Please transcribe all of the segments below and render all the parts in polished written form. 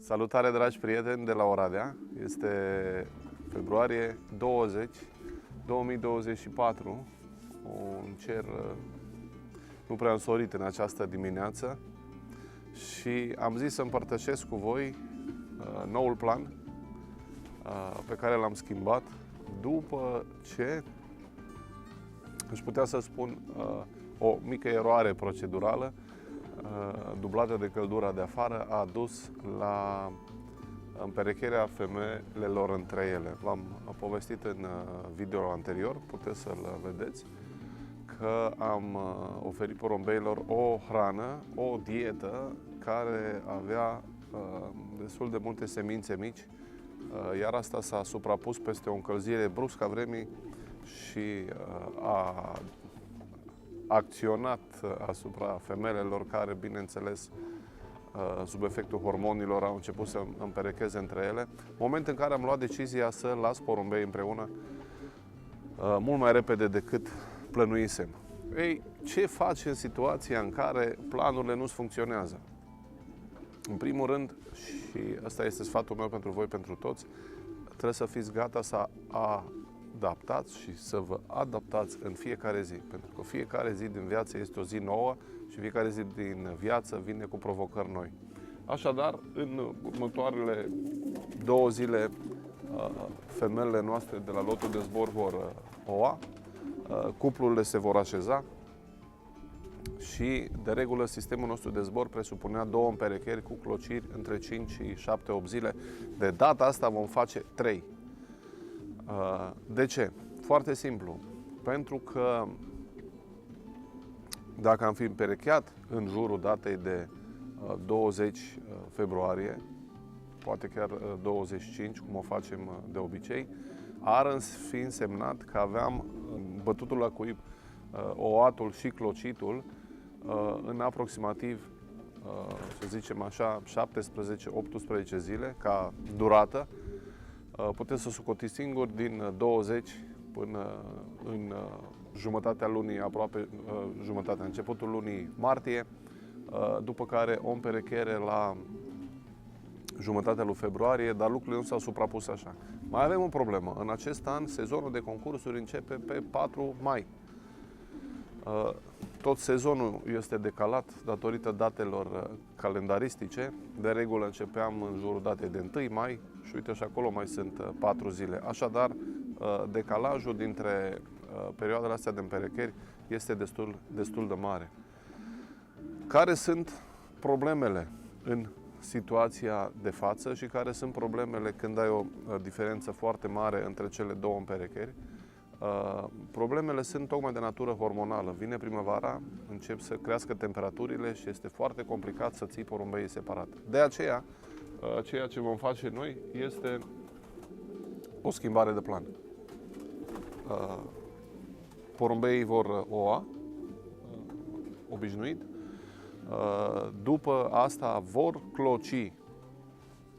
Salutare, dragi prieteni de la Oradea! Este februarie 20, 2024, un cer nu prea însorit în această dimineață și am zis să împărtășesc cu voi noul plan pe care l-am schimbat după ce, aș putea să spun, o mică eroare procedurală dublată de căldura de afară a dus la împerecherea femelelor între ele. V-am povestit în video anterior, puteți să-l vedeți, că am oferit porumbeilor o hrană, o dietă care avea destul de multe semințe mici, iar asta s-a suprapus peste o încălzire bruscă a vremii și a acționat asupra femelelor care, bineînțeles, sub efectul hormonilor au început să împerecheze între ele. Moment în care am luat decizia să las porumbei împreună mult mai repede decât plănuisem. Ei, ce faci în situația în care planurile nu-ți funcționează? În primul rând, și ăsta este sfatul meu pentru voi, pentru toți, trebuie să fiți gata să adaptați și să vă adaptați în fiecare zi. Pentru că fiecare zi din viață este o zi nouă și fiecare zi din viață vine cu provocări noi. Așadar, în următoarele 2 zile, femelele noastre de la lotul de zbor vor oa, cuplurile se vor așeza și, de regulă, sistemul nostru de zbor presupunea 2 împerecheri cu clociri între 5 și 7-8 zile. De data asta vom face 3. De ce? Foarte simplu. Pentru că dacă am fi împerecheat în jurul datei de 20 februarie, poate chiar 25, cum o facem de obicei, ar fi însemnat că aveam bătutul la cuib, oatul și clocitul în aproximativ, să zicem așa, 17-18 zile ca durată. Puteți să socotiți singur din 20 până în jumătatea lunii, aproape jumătatea, începutul lunii martie, după care o împerechere la jumătatea lui februarie, dar lucrurile nu s-au suprapus așa. Mai avem o problemă. În acest an, sezonul de concursuri începe pe 4 mai. Tot sezonul este decalat datorită datelor calendaristice. De regulă începeam în jurul datei de 1 mai și uite, și acolo mai sunt 4 zile. Așadar, decalajul dintre perioadele astea de împerecheri este destul de mare. Care sunt problemele în situația de față și care sunt problemele când ai o diferență foarte mare între cele 2 împerecheri? Problemele sunt tocmai de natură hormonală. Vine primăvara, încep să crească temperaturile și este foarte complicat să ții porumbeii separat. De aceea, ceea ce vom face noi este o schimbare de plan. Porumbeii vor oa obișnuit. După asta vor cloci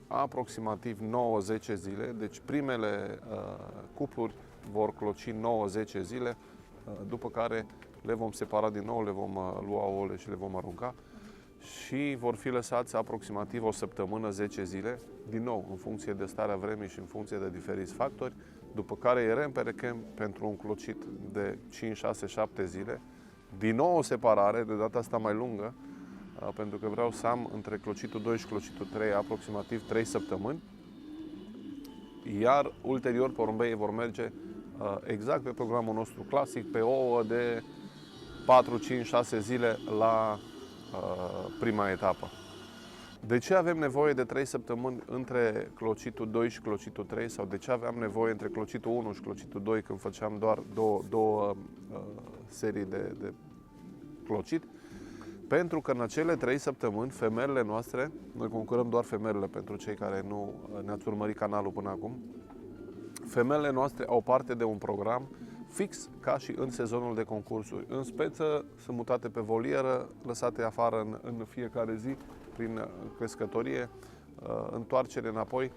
aproximativ 9-10 zile, deci primele cupluri vor cloci 9-10 zile, după care le vom separa din nou, le vom lua ouăle și le vom arunca și vor fi lăsați aproximativ o săptămână, 10 zile, din nou în funcție de starea vremii și în funcție de diferiți factori, după care îi reîmperechem pentru un clocit de 5, 6, 7 zile, din nou o separare, de data asta mai lungă, pentru că vreau să am între clocitul 2 și clocitul 3 aproximativ 3 săptămâni, iar ulterior porumbeii vor merge exact pe programul nostru clasic, pe ouă de 4, 5, 6 zile la prima etapă. De ce avem nevoie de 3 săptămâni între clocitul 2 și clocitul 3 sau de ce aveam nevoie între clocitul 1 și clocitul 2 când făceam doar două serii de clocit? Pentru că în acele 3 săptămâni, femelele noastre, noi concurăm doar femelele pentru cei care nu ne-ați urmărit canalul până acum, femelele noastre au parte de un program fix ca și în sezonul de concursuri. În speță sunt mutate pe volieră, lăsate afară în fiecare zi prin crescătorie, întoarcere înapoi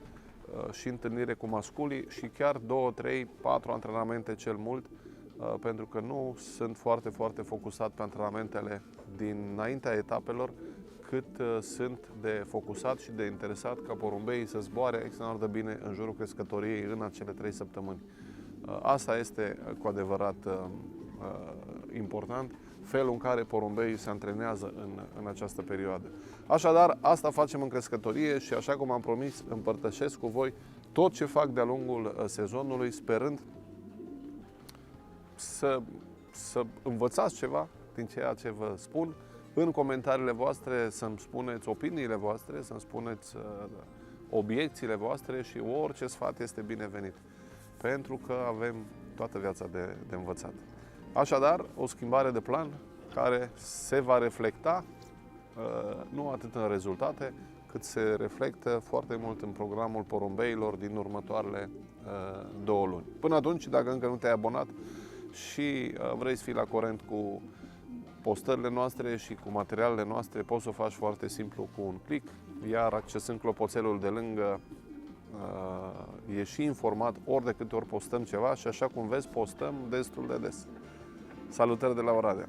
și întâlnire cu masculii și chiar 2, 3, 4 antrenamente cel mult, pentru că nu sunt foarte focusat pe antrenamentele dinaintea etapelor, cât sunt de focusat și de interesat ca porumbeii să zboare extraordinar de bine în jurul crescătoriei în acele 3 săptămâni. Asta este cu adevărat important, felul în care porumbeii se antrenează în această perioadă. Așadar, asta facem în crescătorie și, așa cum am promis, împărtășesc cu voi tot ce fac de-a lungul sezonului, sperând să învățați ceva din ceea ce vă spun. În comentariile voastre să-mi spuneți opiniile voastre, să-mi spuneți obiecțiile voastre și orice sfat este binevenit. Pentru că avem toată viața de învățat. Așadar, o schimbare de plan care se va reflecta nu atât în rezultate, cât se reflectă foarte mult în programul porumbeilor din următoarele 2 luni. Până atunci, dacă încă nu te-ai abonat și vrei să fii la curent cu postările noastre și cu materialele noastre, poți să o faci foarte simplu cu un click, iar accesând clopoțelul de lângă, ești și informat ori de câte ori postăm ceva și, așa cum vezi, postăm destul de des. Salutări de la Oradea!